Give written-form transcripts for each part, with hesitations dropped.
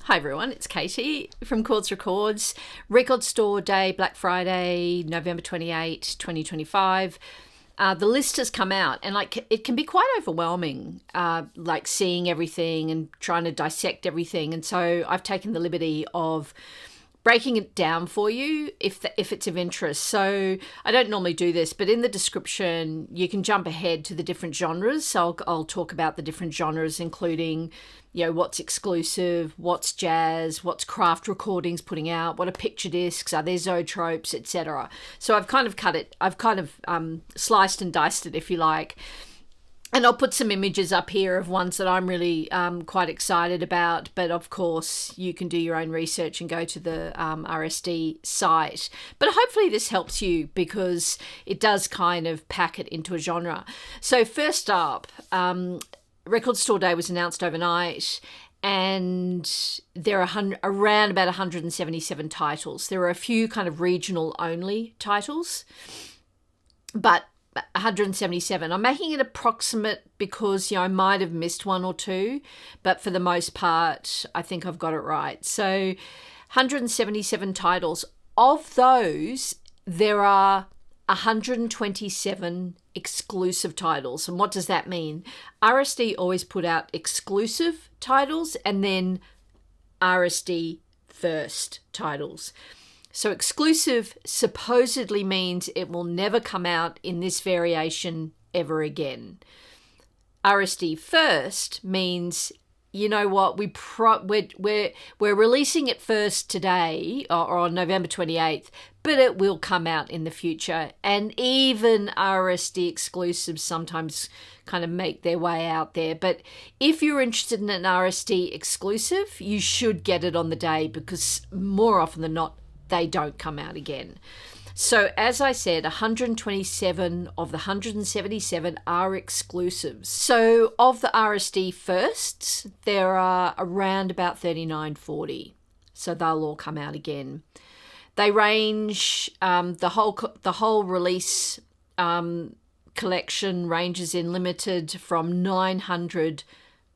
Hi everyone, it's Katie from Chords Records. Record Store Day, Black Friday, November 28, 2025. The list has come out and it can be quite overwhelming, seeing everything and trying to dissect everything. And so I've taken the liberty of breaking it down for you if it's of interest. So I don't normally do this, but in the description you can jump ahead to the different genres. So I'll talk about the different genres, including what's exclusive, what's jazz, what's craft recordings putting out, what are picture discs, are there zoetropes, etc. So I've kind of sliced and diced it, if you like. And I'll put some images up here of ones that I'm really quite excited about. But of course, you can do your own research and go to the RSD site. But hopefully this helps you because it does kind of pack it into a genre. So first up, Record Store Day was announced overnight. And there are around about 177 titles. There are a few kind of regional only titles. But 177. I'm making it approximate because I might have missed one or two, but for the most part I think I've got it right. So 177 titles. Of those, there are 127 exclusive titles. And what does that mean? RSD always put out exclusive titles and then RSD First titles. So exclusive supposedly means it will never come out in this variation ever again. RSD First means, you know what, we're releasing it first today or on November 28th, but it will come out in the future. And even RSD exclusives sometimes kind of make their way out there. But if you're interested in an RSD exclusive, you should get it on the day because more often than not, they don't come out again. So as I said, 127 of the 177 are exclusives. So of the RSD Firsts, there are around about 39, 40. So they'll all come out again. They range, the whole release collection ranges in limited from 900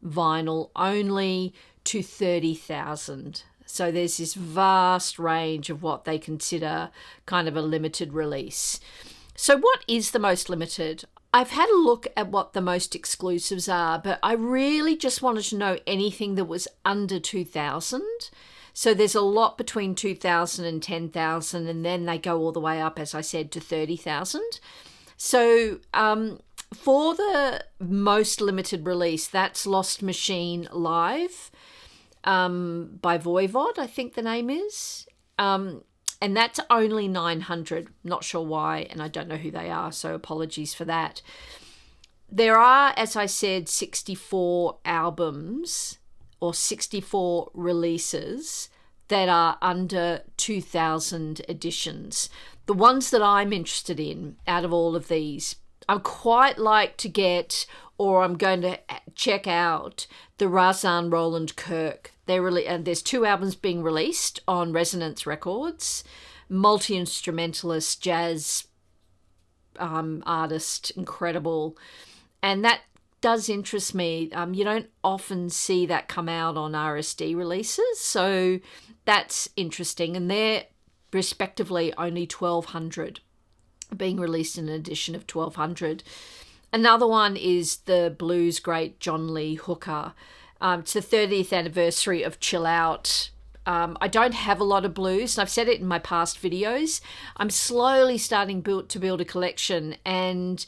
vinyl only to 30,000. So there's this vast range of what they consider kind of a limited release. So what is the most limited? I've had a look at what the most exclusives are, but I really just wanted to know anything that was under 2,000. So there's a lot between 2,000 and 10,000, and then they go all the way up, as I said, to 30,000. So for the most limited release, that's Lost Machine Live. By Voivod, I think the name is. And that's only 900. Not sure why, and I don't know who they are, so apologies for that. There are, as I said, 64 albums or 64 releases that are under 2,000 editions. The ones that I'm interested in out of all of these, I quite like to get, or I'm going to check out, the Razan Roland Kirk. And there's 2 albums being released on Resonance Records. Multi-instrumentalist, jazz artist, incredible. And that does interest me. You don't often see that come out on RSD releases, so that's interesting. And they're respectively only 1,200, being released in an edition of 1,200. Another one is the blues great John Lee Hooker. It's the 30th anniversary of Chill Out. I don't have a lot of blues, and I've said it in my past videos. I'm slowly starting to build a collection, and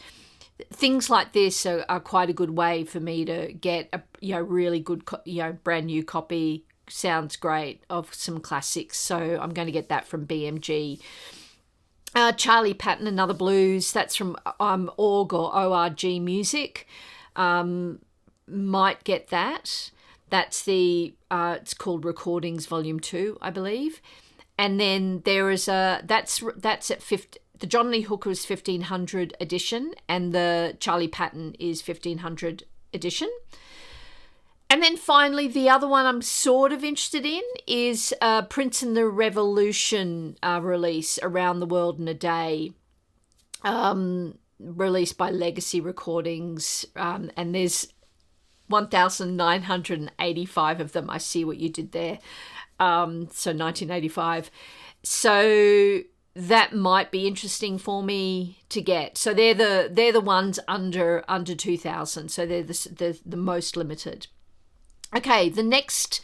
things like this are quite a good way for me to get a really good brand new copy. Sounds great, of some classics. So I'm going to get that from BMG. Charlie Patton, another blues. That's from Org or ORG Music. Might get that. That's it's called Recordings Volume 2, I believe. And then there is that's at 50. The John Lee Hooker is 1,500 edition, and the Charlie Patton is 1,500 edition. And then finally, the other one I'm sort of interested in is Prince and the Revolution release, Around the World in a Day, released by Legacy Recordings. And there's 1,985 of them. I see what you did there. So 1985. So that might be interesting for me to get. So they're the ones under 2,000. So they're the most limited. Okay, the next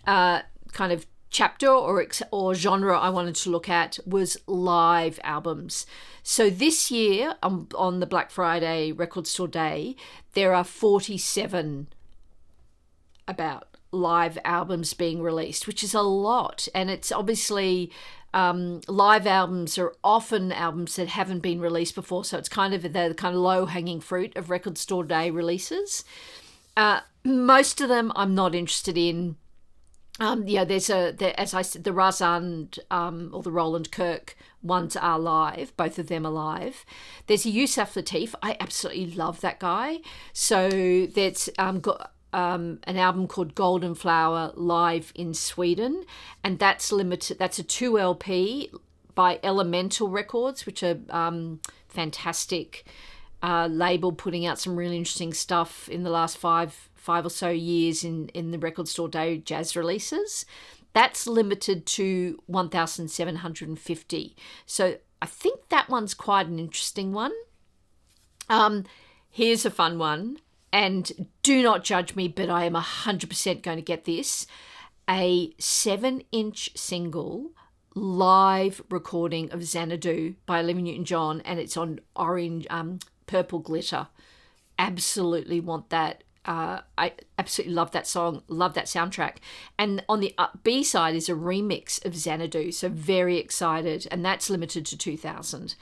kind of chapter or genre I wanted to look at was live albums. So this year, on the Black Friday Record Store Day, there are 47 about live albums being released, which is a lot. And it's obviously live albums are often albums that haven't been released before, so it's kind of the kind of low-hanging fruit of Record Store Day releases. Most of them I'm not interested in. As I said, the Razan or the Roland Kirk ones are live. Both of them are live. There's a Yusuf Lateef. I absolutely love that guy. So that's got an album called Golden Flower live in Sweden, and that's limited. That's a 2 LP by Elemental Records, which are fantastic label, putting out some really interesting stuff in the last five or so years in the Record Store Day jazz releases. That's limited to 1,750. So I think that one's quite an interesting one. Here's a fun one, and do not judge me, but I am 100% going to get this. A 7-inch single live recording of Xanadu by Olivia Newton-John, and it's on orange, purple glitter. Absolutely want that. I absolutely love that song, love that soundtrack. And on the B side is a remix of Xanadu, so very excited, and that's limited to 2,000.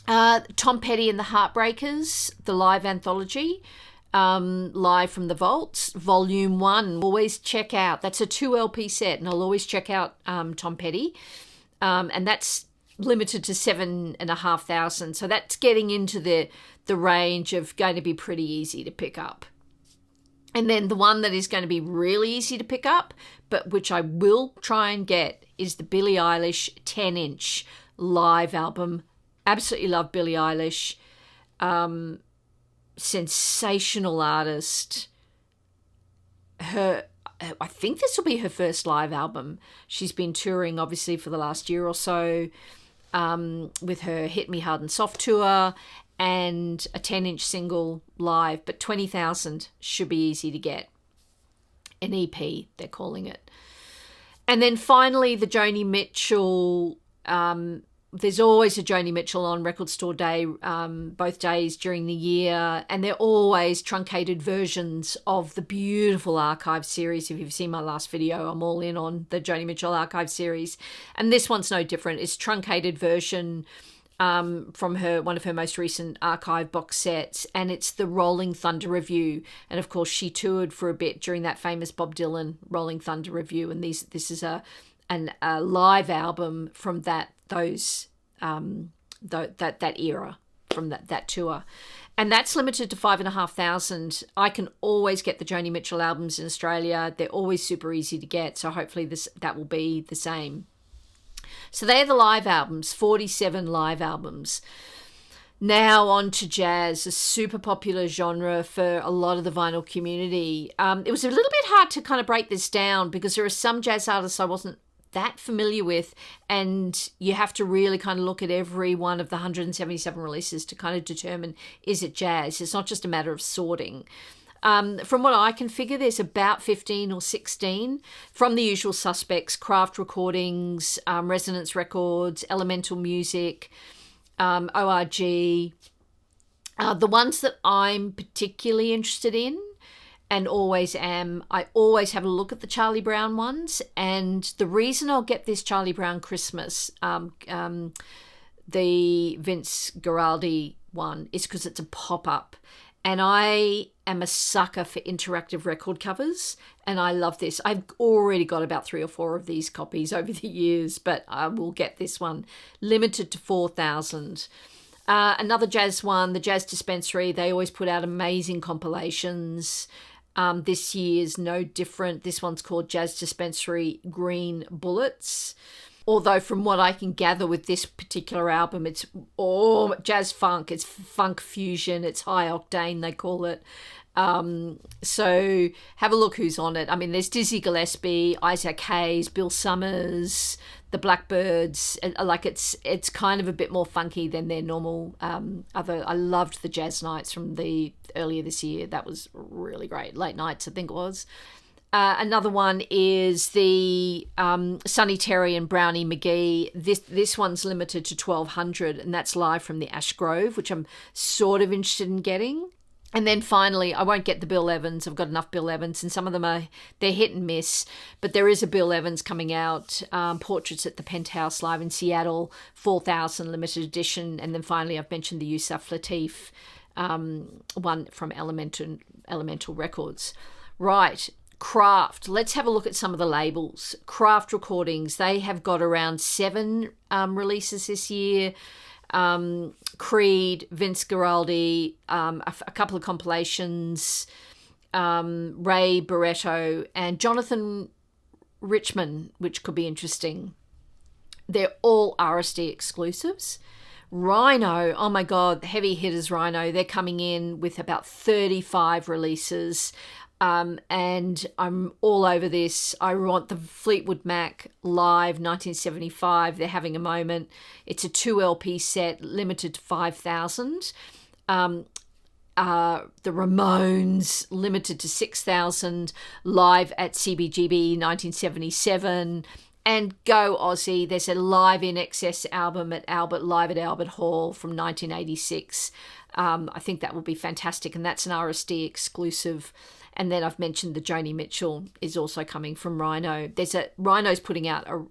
Tom Petty and the Heartbreakers, the live anthology, Live from the Vaults, Volume 1. Always check out, that's a 2 LP set, and I'll always check out Tom Petty. And that's limited to 7,500. So that's getting into the range of going to be pretty easy to pick up. And then the one that is going to be really easy to pick up, but which I will try and get, is the Billie Eilish 10-inch live album. Absolutely love Billie Eilish. Sensational artist. I think this will be her first live album. She's been touring, obviously, for the last year or so, with her Hit Me Hard and Soft tour and a 10-inch single live, but 20,000 should be easy to get. An EP, they're calling it. And then finally, the Joni Mitchell. There's always a Joni Mitchell on Record Store Day, both days during the year, and they're always truncated versions of the beautiful archive series. If you've seen my last video, I'm all in on the Joni Mitchell archive series, and this one's no different. It's truncated version from one of her most recent archive box sets, and it's the Rolling Thunder Review. And of course, she toured for a bit during that famous Bob Dylan Rolling Thunder Review, and this is a live album from that era, from that tour, and that's limited to 5,500. I can always get the Joni Mitchell albums in Australia. They're always super easy to get, so hopefully that will be the same. So they're the live albums, 47 live albums. Now on to jazz, a super popular genre for a lot of the vinyl community. It was a little bit hard to kind of break this down because there are some jazz artists I wasn't that familiar with, and you have to really kind of look at every one of the 177 releases to kind of determine, is it jazz? It's not just a matter of sorting. From what I can figure, there's about 15 or 16 from the usual suspects: Craft Recordings, Resonance Records, Elemental Music, ORG. The ones that I'm particularly interested in, and always am, I always have a look at the Charlie Brown ones. And the reason I'll get this Charlie Brown Christmas, the Vince Guaraldi one, is because it's a pop-up. And I am a sucker for interactive record covers, and I love this. I've already got about 3 or 4 of these copies over the years, but I will get this one, limited to 4,000. Another jazz one, the Jazz Dispensary, they always put out amazing compilations. This year's no different. This one's called Jazz Dispensary Green Bullets. Although from what I can gather with this particular album, it's jazz funk, it's funk fusion, it's high octane, they call it. So have a look who's on it. I mean, there's Dizzy Gillespie, Isaac Hayes, Bill Summers, the Blackbirds. Like it's kind of a bit more funky than their normal other. I loved the Jazz Nights from the earlier this year. That was really great. Late Nights, I think it was. Another one is the Sonny Terry and Brownie McGee. This one's limited to 1,200, and that's live from the Ash Grove, which I'm sort of interested in getting. And then finally, I won't get the Bill Evans. I've got enough Bill Evans, and some of them they're hit and miss. But there is a Bill Evans coming out, Portraits at the Penthouse live in Seattle, 4,000 limited edition. And then finally, I've mentioned the Yusuf Lateef one from Elemental Records. Right. Craft. Let's have a look at some of the labels. Craft Recordings. They have got around 7 releases this year. Creed, Vince Guaraldi, a couple of compilations, Ray Barretto, and Jonathan Richman, which could be interesting. They're all RSD exclusives. Rhino, oh my God, heavy hitters Rhino. They're coming in with about 35 releases. And I'm all over this. I want the Fleetwood Mac live 1975. They're having a moment. It's a 2 LP set, limited to 5,000. The Ramones, limited to 6,000. Live at CBGB 1977. And Go Aussie, there's a live in excess album at live at Albert Hall from 1986. I think that will be fantastic, and that's an RSD exclusive. And then I've mentioned the Joni Mitchell is also coming from Rhino. Rhino's putting out a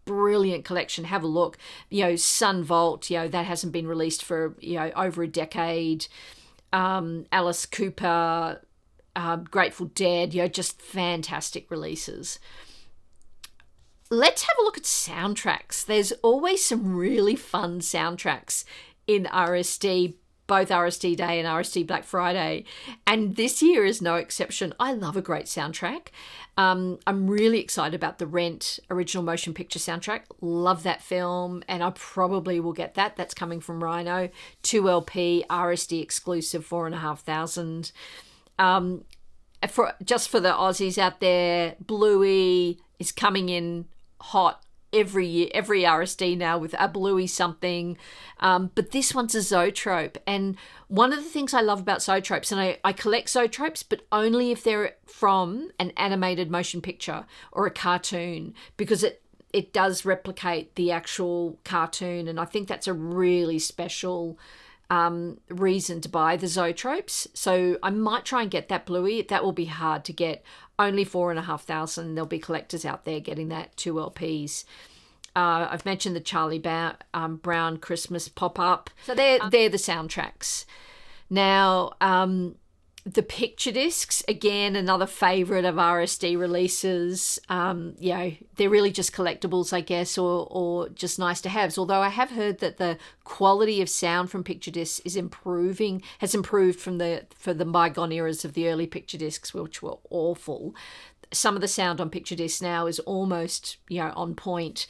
brilliant collection. Have a look. Sun Vault, that hasn't been released for, over a decade. Alice Cooper, Grateful Dead, just fantastic releases. Let's have a look at soundtracks. There's always some really fun soundtracks in RSD, both RSD Day and RSD Black Friday. And this year is no exception. I love a great soundtrack. I'm really excited about the Rent original motion picture soundtrack. Love that film, and I probably will get that. That's coming from Rhino. 2 LP, RSD exclusive, 4,500. For the Aussies out there, Bluey is coming in hot every year, every RSD now with a Bluey something. But this one's a zoetrope. And one of the things I love about zoetropes, and I collect zoetropes, but only if they're from an animated motion picture or a cartoon, because it does replicate the actual cartoon. And I think that's a really special reason to buy the zoetropes. So I might try and get that Bluey. That will be hard to get. Only 4,500. There'll be collectors out there getting that 2 LPs. I've mentioned the Charlie Brown Christmas pop-up. So they're the soundtracks. Now, the picture discs, again, another favourite of RSD releases. They're really just collectibles, I guess, or just nice to haves. Although I have heard that the quality of sound from picture discs has improved for the bygone eras of the early picture discs, which were awful. Some of the sound on picture discs now is almost, on point.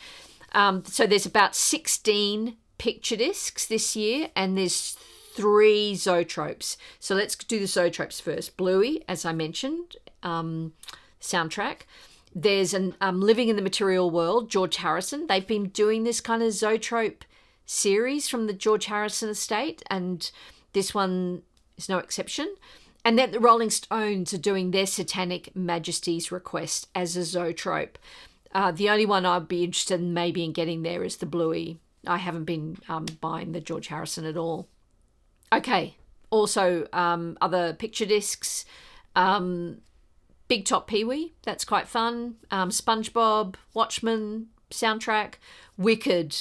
So there's about 16 picture discs this year, and there's 3 zoetropes. So let's do the zoetropes first. Bluey, as I mentioned, soundtrack. There's Living in the Material World, George Harrison. They've been doing this kind of zoetrope series from the George Harrison estate, and this one is no exception. And then the Rolling Stones are doing their Satanic Majesty's Request as a zoetrope. The only one I'd be interested in maybe in getting there is the Bluey. I haven't been buying the George Harrison at all. Okay, also other picture discs. Big Top Pee-wee, that's quite fun. SpongeBob, Watchmen soundtrack. Wicked.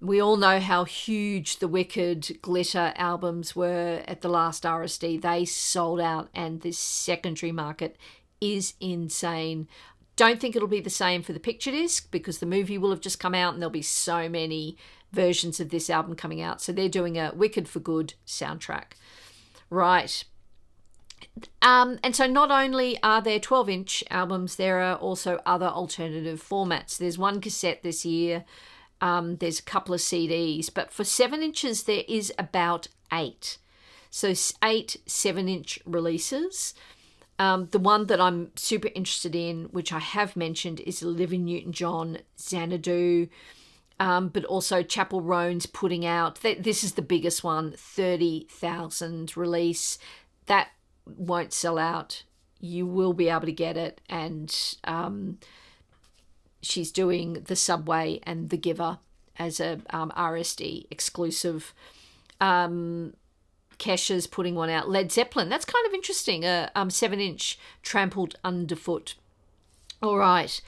We all know how huge the Wicked glitter albums were at the last RSD. They sold out, and the secondary market is insane. Don't think it'll be the same for the picture disc, because the movie will have just come out and there'll be so many versions of this album coming out. So they're doing a Wicked for Good soundtrack. Right. And so not only are there 12-inch albums, there are also other alternative formats. There's 1 cassette this year. There's a couple of CDs. But for 7 inches, there is about 8. So 8 7-inch releases. The one that I'm super interested in, which I have mentioned, is Olivia Newton-John, Xanadu, but also Chapel Roan's putting out, this is the biggest one, 30,000 release. That won't sell out. You will be able to get it. And she's doing The Subway and The Giver as a RSD exclusive. Kesha's putting one out. Led Zeppelin, that's kind of interesting. A 7-inch Trampled Underfoot. All right.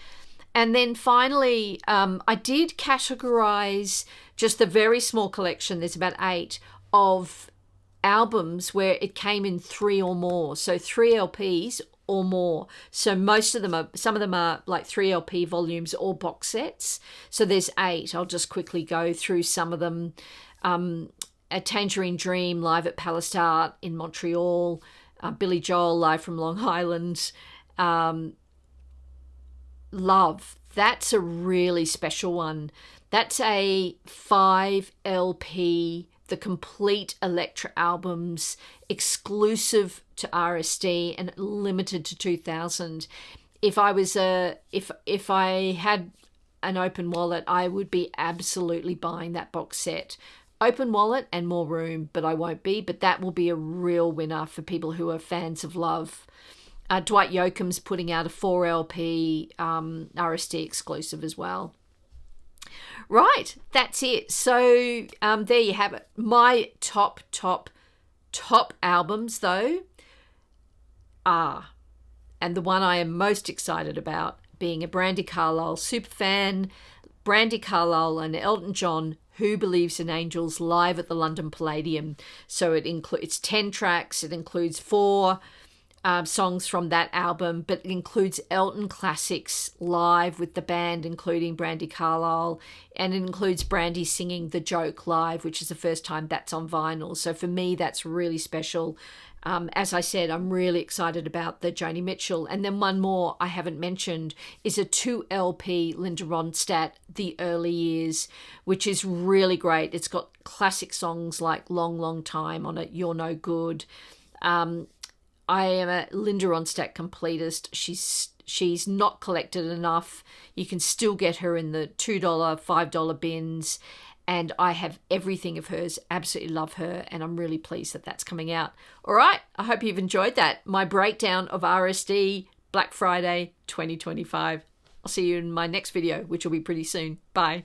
And then finally, I did categorize just a very small collection, there's about 8, of albums where it came in 3 or more. So 3 LPs or more. So some of them are like 3 LP volumes or box sets. So there's 8. I'll just quickly go through some of them. A Tangerine Dream live at Palace Art in Montreal, Billy Joel live from Long Island, Love. That's a really special one. That's a 5 LP, the complete Elektra albums, exclusive to RSD and limited to 2,000. If I had an open wallet, I would be absolutely buying that box set. Open wallet and more room, but I won't be. But that will be a real winner for people who are fans of Love. Dwight Yoakam's putting out a 4 LP RSD exclusive as well. Right, that's it. So there you have it. My top albums, though, are, and the one I am most excited about, being a Brandi Carlile superfan, Brandi Carlile and Elton John, Who Believes in Angels, live at the London Palladium. So it's 10 tracks. It includes 4 songs from that album, but it includes Elton classics live with the band, including Brandi Carlile, and it includes Brandi singing The Joke live, which is the first time that's on vinyl. So for me, that's really special. As I said, I'm really excited about the Joni Mitchell. And then one more I haven't mentioned is a 2 LP Linda Ronstadt, The Early Years, which is really great. It's got classic songs like Long, Long Time on it, You're No Good. I am a Linda Ronstadt completist. She's not collected enough. You can still get her in the $2, $5 bins. And I have everything of hers. Absolutely love her. And I'm really pleased that that's coming out. All right. I hope you've enjoyed that. My breakdown of RSD Black Friday 2025. I'll see you in my next video, which will be pretty soon. Bye.